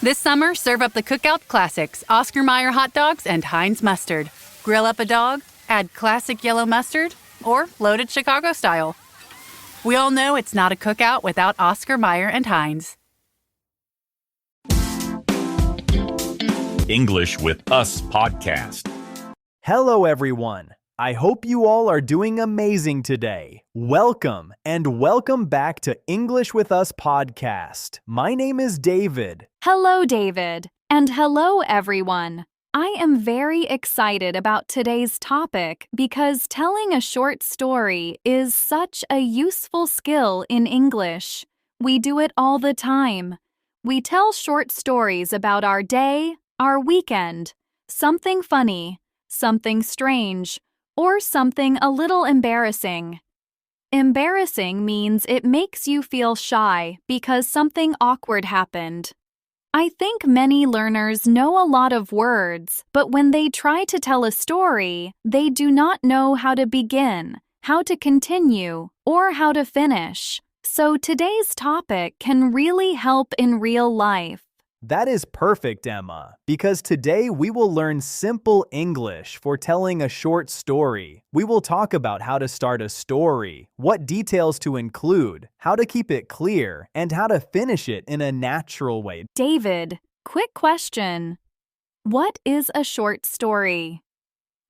This summer, serve up the cookout classics, Oscar Mayer hot dogs and Heinz mustard. Grill up a dog, add classic yellow mustard, or loaded Chicago style. We all know it's not a cookout without Oscar Mayer and Heinz. English with Us podcast. Hello, everyone. I hope you all are doing amazing today. Welcome and welcome back to English with Us podcast. My name is David. Hello, David. And hello, everyone. I am very excited about today's topic because telling a short story is such a useful skill in English. We do it all the time. We tell short stories about our day, our weekend, something funny, something strange, or something a little embarrassing. Embarrassing means it makes you feel shy because something awkward happened. I think many learners know a lot of words, but when they try to tell a story, they do not know how to begin, how to continue, or how to finish. So today's topic can really help in real life. That is perfect, Emma, because today we will learn simple English for telling a short story. We will talk about how to start a story, what details to include, how to keep it clear, and how to finish it in a natural way. David, quick question. What is a short story?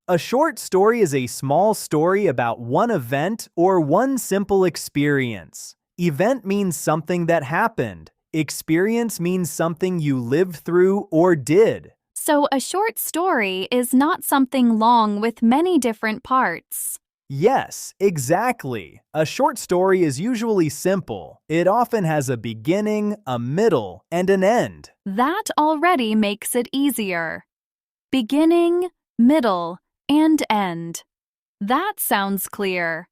A short story is a small story about one event or one simple experience. Event means something that happened. Experience means something you lived through or did. So a short story is not something long with many different parts. Yes, exactly. A short story is usually simple. It often has a beginning, a middle, and an end. That already makes it easier. Beginning, middle, and end. That sounds clear.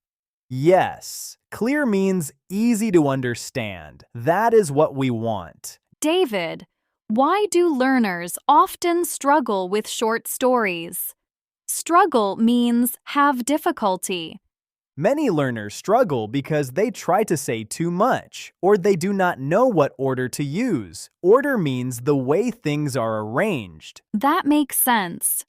Yes, clear means easy to understand. That is what we want. David, why do learners often struggle with short stories? Struggle means have difficulty. Many learners struggle because they try to say too much, or they do not know what order to use. Order means the way things are arranged. That makes sense.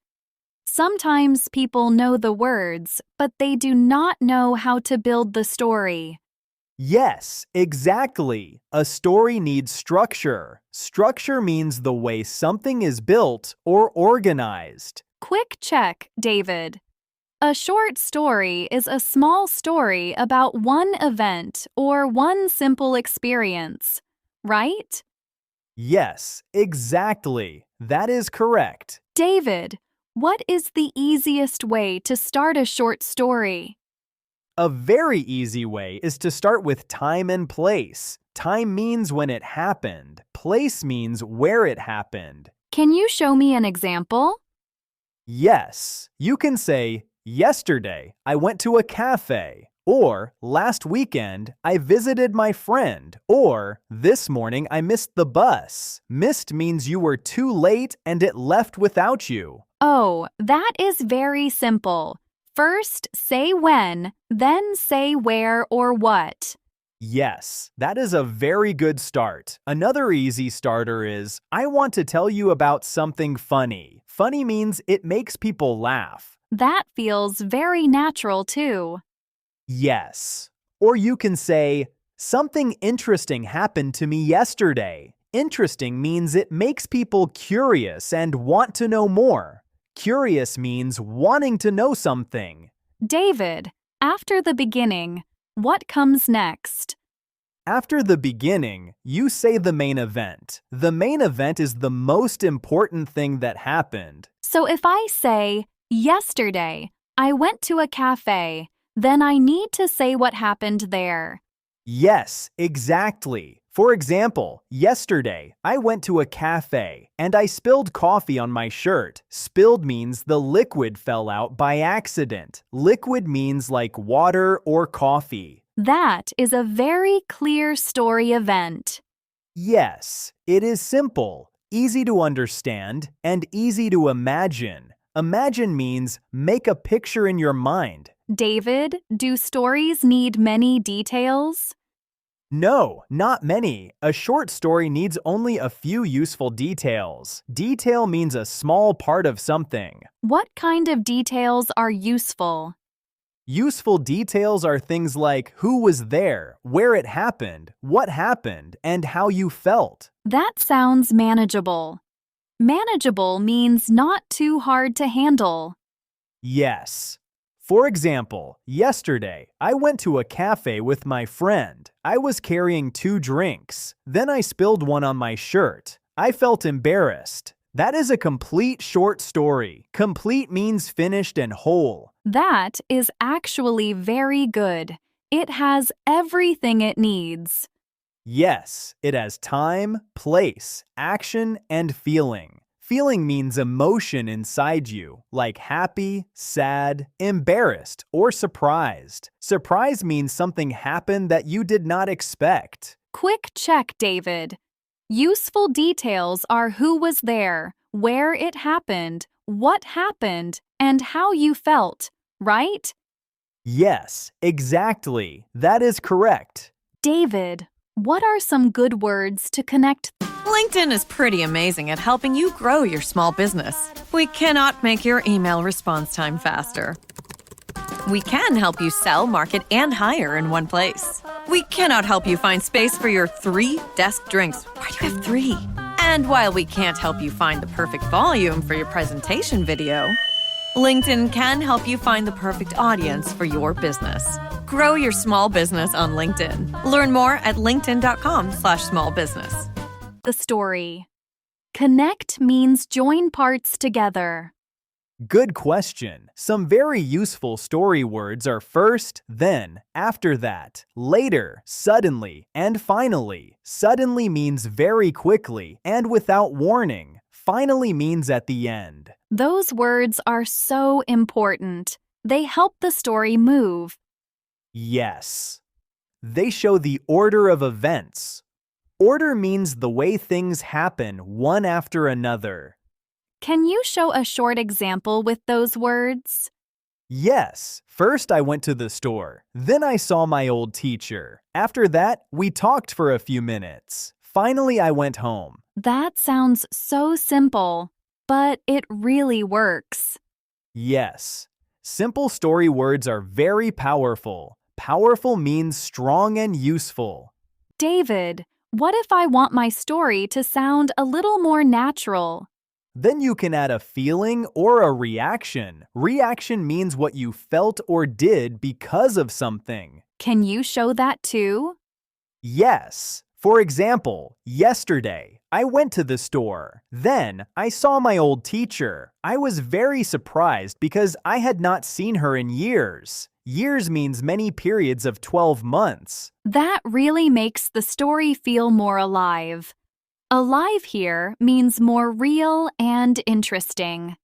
Sometimes people know the words, but they do not know how to build the story. Yes, exactly. A story needs structure. Structure means the way something is built or organized. Quick check, David. A short story is a small story about one event or one simple experience, right? Yes, exactly. That is correct. David, what is the easiest way to start a short story? A very easy way is to start with time and place. Time means when it happened. Place means where it happened. Can you show me an example? Yes, you can say, yesterday I went to a cafe, or last weekend I visited my friend, or this morning I missed the bus. Missed means you were too late and it left without you. Oh, that is very simple. First, say when, then say where or what. Yes, that is a very good start. Another easy starter is, I want to tell you about something funny. Funny means it makes people laugh. That feels very natural too. Yes. Or you can say, something interesting happened to me yesterday. Interesting means it makes people curious and want to know more. Curious means wanting to know something. David, after the beginning, what comes next? After the beginning, you say the main event. The main event is the most important thing that happened. So if I say, yesterday, I went to a cafe, then I need to say what happened there. Yes, exactly. For example, yesterday, I went to a cafe and I spilled coffee on my shirt. Spilled means the liquid fell out by accident. Liquid means like water or coffee. That is a very clear story event. Yes, it is simple, easy to understand, and easy to imagine. Imagine means make a picture in your mind. David, do stories need many details? No, not many. A short story needs only a few useful details. Detail means a small part of something. What kind of details are useful? Useful details are things like who was there, where it happened, what happened, and how you felt. That sounds manageable. Manageable means not too hard to handle. Yes. For example, yesterday, I went to a cafe with my friend. I was carrying 2 drinks. Then I spilled one on my shirt. I felt embarrassed. That is a complete short story. Complete means finished and whole. That is actually very good. It has everything it needs. Yes, it has time, place, action, and feeling. Feeling means emotion inside you, like happy, sad, embarrassed, or surprised. Surprise means something happened that you did not expect. Quick check, David. Useful details are who was there, where it happened, what happened, and how you felt, right? Yes, exactly. That is correct. David, what are some good words to connect? LinkedIn is pretty amazing at helping you grow your small business. We cannot make your email response time faster. We can help you sell, market, and hire in one place. We cannot help you find space for your 3 desk drinks. Why do you have 3? And while we can't help you find the perfect volume for your presentation video, LinkedIn can help you find the perfect audience for your business. Grow your small business on LinkedIn. Learn more at linkedin.com/smallbusiness. The story. Connect means join parts together. Good question. Some very useful story words are first, then, after that, later, suddenly, and finally. Suddenly means very quickly and without warning. Finally means at the end. Those words are so important. They help the story move. Yes. They show the order of events. Order means the way things happen one after another. Can you show a short example with those words? Yes. First I went to the store. Then I saw my old teacher. After that, we talked for a few minutes. Finally, I went home. That sounds so simple, but it really works. Yes. Simple story words are very powerful. Powerful means strong and useful. David, what if I want my story to sound a little more natural? Then you can add a feeling or a reaction. Reaction means what you felt or did because of something. Can you show that too? Yes. For example, yesterday, I went to the store. Then, I saw my old teacher. I was very surprised because I had not seen her in years. Years means many periods of 12 months. That really makes the story feel more alive. Alive here means more real and interesting.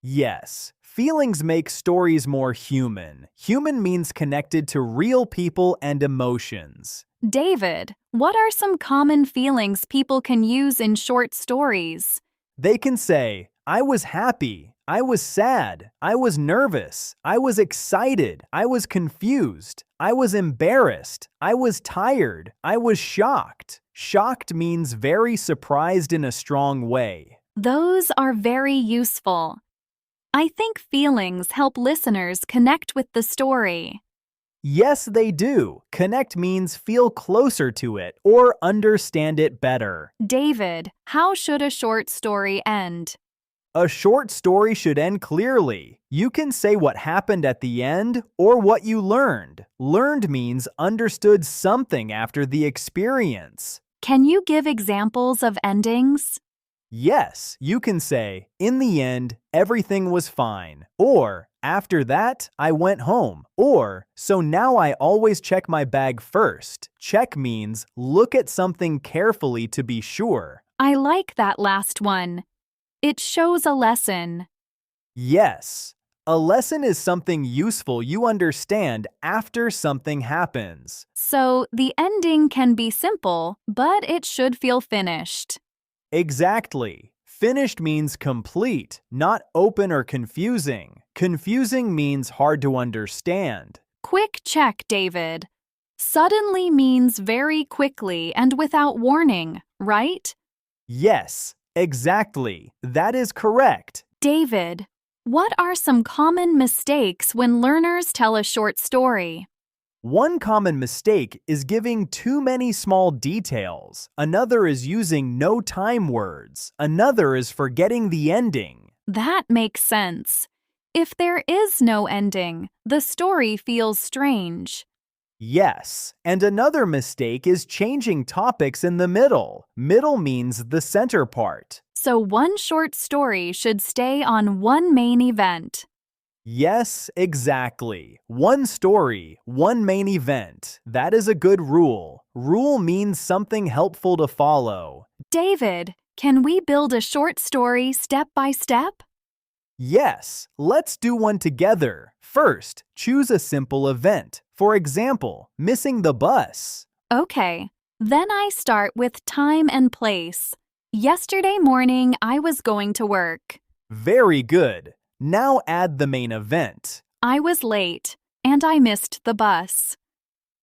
Yes, feelings make stories more human. Human means connected to real people and emotions. David, what are some common feelings people can use in short stories? They can say, I was happy, I was sad, I was nervous, I was excited, I was confused, I was embarrassed, I was tired, I was shocked. Shocked means very surprised in a strong way. Those are very useful. I think feelings help listeners connect with the story. Yes, they do. Connect means feel closer to it or understand it better. David, how should a short story end? A short story should end clearly. You can say what happened at the end or what you learned. Learned means understood something after the experience. Can you give examples of endings? Yes, you can say, in the end, everything was fine. Or, after that, I went home. Or, so now I always check my bag first. Check means look at something carefully to be sure. I like that last one. It shows a lesson. Yes, a lesson is something useful you understand after something happens. So the ending can be simple, but it should feel finished. Exactly. Finished means complete, not open or confusing. Confusing means hard to understand. Quick check, David. Suddenly means very quickly and without warning, right? Yes, exactly. That is correct. David, what are some common mistakes when learners tell a short story? One common mistake is giving too many small details. Another is using no time words. Another is forgetting the ending. That makes sense. If there is no ending, the story feels strange. Yes, and another mistake is changing topics in the middle. Middle means the center part. So one short story should stay on one main event. Yes, exactly. One story, one main event. That is a good rule. Rule means something helpful to follow. David, can we build a short story step by step? Yes, let's do one together. First, choose a simple event. For example, missing the bus. Okay, then I start with time and place. Yesterday morning, I was going to work. Very good. Now add the main event. I was late, and I missed the bus.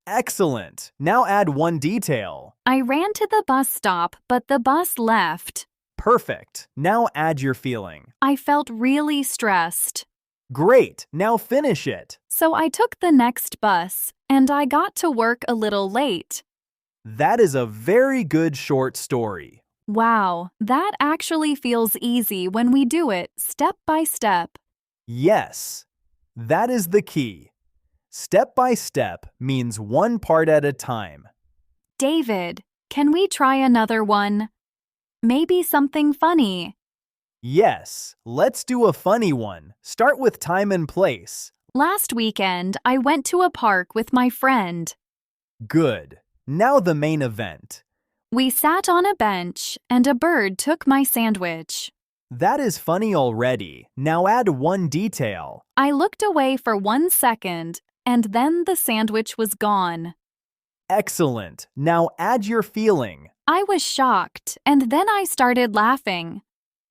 Excellent. Now add one detail. I ran to the bus stop, but the bus left. Perfect. Now add your feeling. I felt really stressed. Great. Now finish it. So I took the next bus, and I got to work a little late. That is a very good short story. Wow, that actually feels easy when we do it step by step. Yes, that is the key. Step by step means one part at a time. David, can we try another one? Maybe something funny. Yes, let's do a funny one. Start with time and place. Last weekend, I went to a park with my friend. Good. Now the main event. We sat on a bench, and a bird took my sandwich. That is funny already. Now add one detail. I looked away for 1 second, and then the sandwich was gone. Excellent. Now add your feeling. I was shocked, and then I started laughing.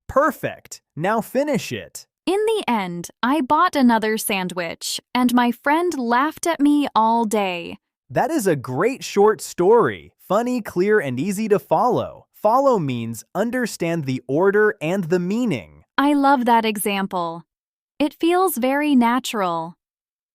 Perfect. Now finish it. In the end, I bought another sandwich, and my friend laughed at me all day. That is a great short story. Funny, clear, and easy to follow. Follow means understand the order and the meaning. I love that example. It feels very natural.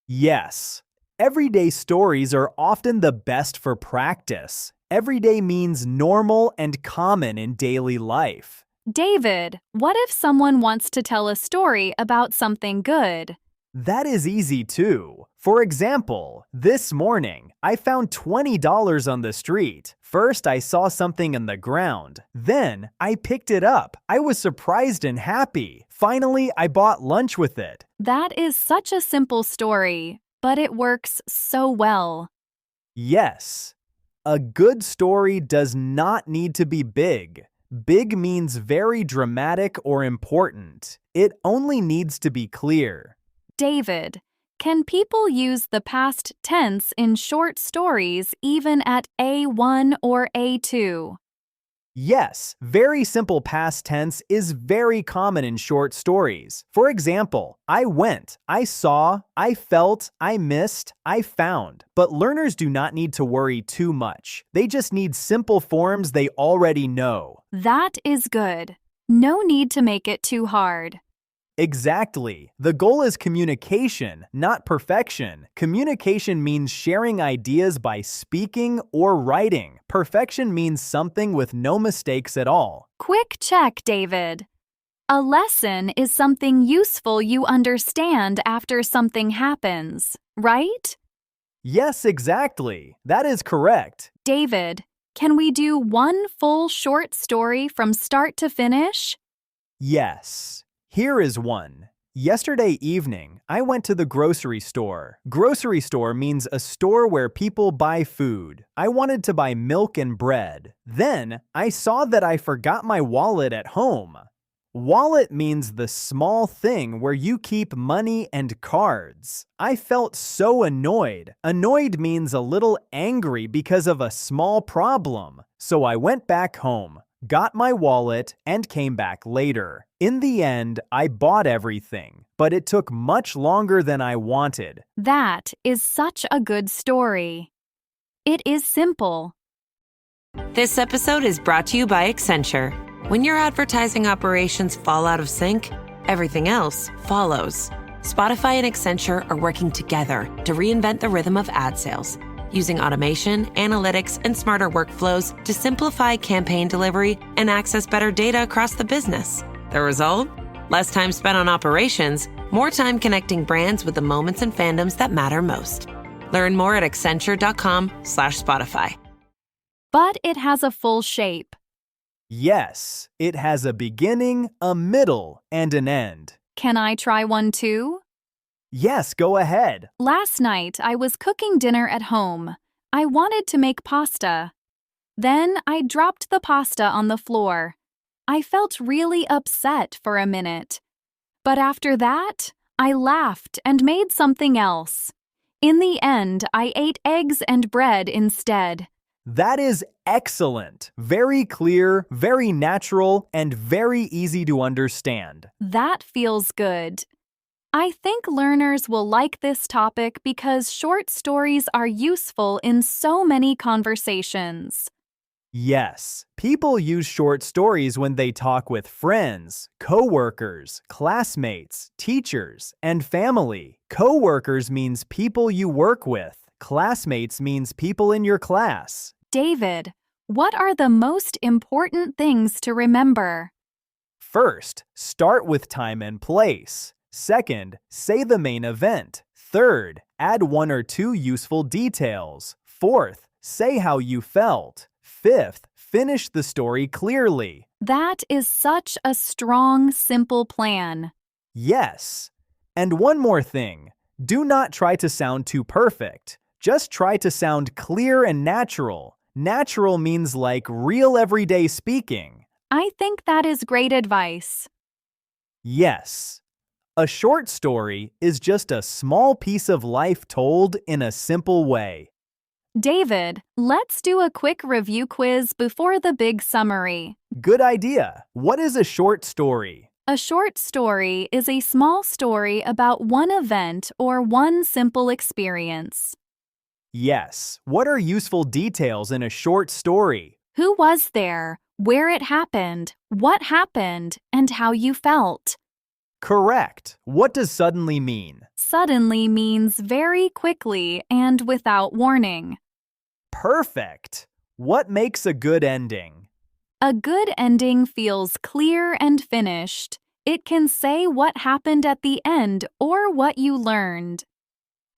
Yes. Everyday stories are often the best for practice. Everyday means normal and common in daily life. David, what if someone wants to tell a story about something good? That is easy too. For example, this morning, I found $20 on the street. First, I saw something in the ground. Then, I picked it up. I was surprised and happy. Finally, I bought lunch with it. That is such a simple story, but it works so well. Yes. A good story does not need to be big. Big means very dramatic or important. It only needs to be clear. David, can people use the past tense in short stories even at A1 or A2? Yes, very simple past tense is very common in short stories. For example, I went, I saw, I felt, I missed, I found. But learners do not need to worry too much. They just need simple forms they already know. That is good. No need to make it too hard. Exactly. The goal is communication, not perfection. Communication means sharing ideas by speaking or writing. Perfection means something with no mistakes at all. Quick check, David. A lesson is something useful you understand after something happens, right? Yes, exactly. That is correct. David, can we do one full short story from start to finish? Yes. Here is one. Yesterday evening, I went to the grocery store. Grocery store means a store where people buy food. I wanted to buy milk and bread. Then, I saw that I forgot my wallet at home. Wallet means the small thing where you keep money and cards. I felt so annoyed. Annoyed means a little angry because of a small problem. So I went back home, got my wallet, and came back later. In the end, I bought everything, but it took much longer than I wanted. That is such a good story. It is simple. This episode is brought to you by Accenture. When your advertising operations fall out of sync, everything else follows. Spotify and Accenture are working together to reinvent the rhythm of ad sales, using automation, analytics, and smarter workflows to simplify campaign delivery and access better data across the business. The result? Less time spent on operations, more time connecting brands with the moments and fandoms that matter most. Learn more at accenture.com/Spotify. But it has a full shape. Yes, it has a beginning, a middle, and an end. Can I try one too? Yes, go ahead. Last night, I was cooking dinner at home. I wanted to make pasta. Then I dropped the pasta on the floor. I felt really upset for a minute. But after that, I laughed and made something else. In the end, I ate eggs and bread instead. That is excellent. Very clear, very natural, and very easy to understand. That feels good. I think learners will like this topic because short stories are useful in so many conversations. Yes, people use short stories when they talk with friends, coworkers, classmates, teachers, and family. Coworkers means people you work with. Classmates means people in your class. David, what are the most important things to remember? First, start with time and place. Second, say the main event. Third, add one or two useful details. Fourth, say how you felt. Fifth, finish the story clearly. That is such a strong, simple plan. Yes. And one more thing. Do not try to sound too perfect. Just try to sound clear and natural. Natural means like real everyday speaking. I think that is great advice. Yes. A short story is just a small piece of life told in a simple way. David, let's do a quick review quiz before the big summary. Good idea. What is a short story? A short story is a small story about one event or one simple experience. Yes. What are useful details in a short story? Who was there, where it happened, what happened, and how you felt. Correct. What does suddenly mean? Suddenly means very quickly and without warning. Perfect. What makes a good ending? A good ending feels clear and finished. It can say what happened at the end or what you learned.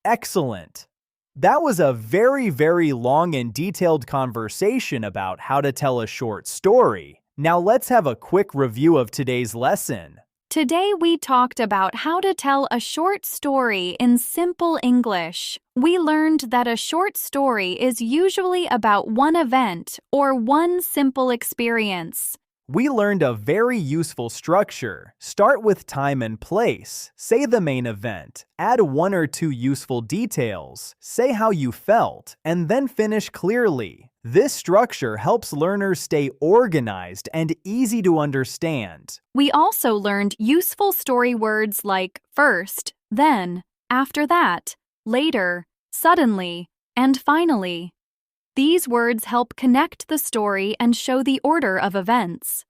Excellent. That was a very, very long and detailed conversation about how to tell a short story. Now let's have a quick review of today's lesson. Today we talked about how to tell a short story in simple English. We learned that a short story is usually about one event or one simple experience. We learned a very useful structure. Start with time and place. Say the main event. Add one or two useful details. Say how you felt, and then finish clearly. This structure helps learners stay organized and easy to understand. We also learned useful story words like first, then, after that, later, suddenly, and finally. These words help connect the story and show the order of events.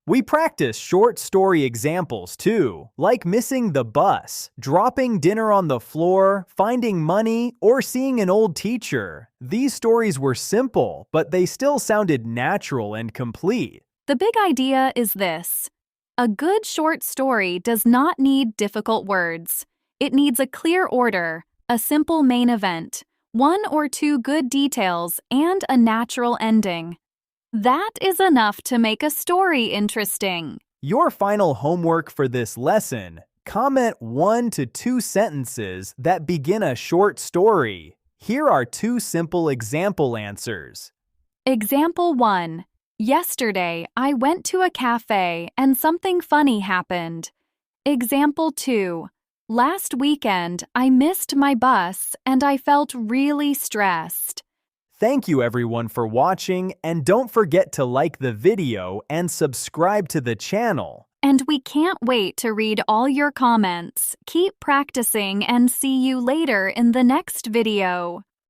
We practice short story examples too, like missing the bus, dropping dinner on the floor, finding money, or seeing an old teacher. These stories were simple, but they still sounded natural and complete. The big idea is this. A good short story does not need difficult words. It needs a clear order, a simple main event, one or two good details, and a natural ending. That is enough to make a story interesting. Your final homework for this lesson: comment 1 to 2 sentences that begin a short story. Here are 2 simple example answers. Example 1. Yesterday, I went to a cafe and something funny happened. Example 2. Last weekend, I missed my bus and I felt really stressed. Thank you everyone for watching, and don't forget to like the video and subscribe to the channel. And we can't wait to read all your comments. Keep practicing and see you later in the next video.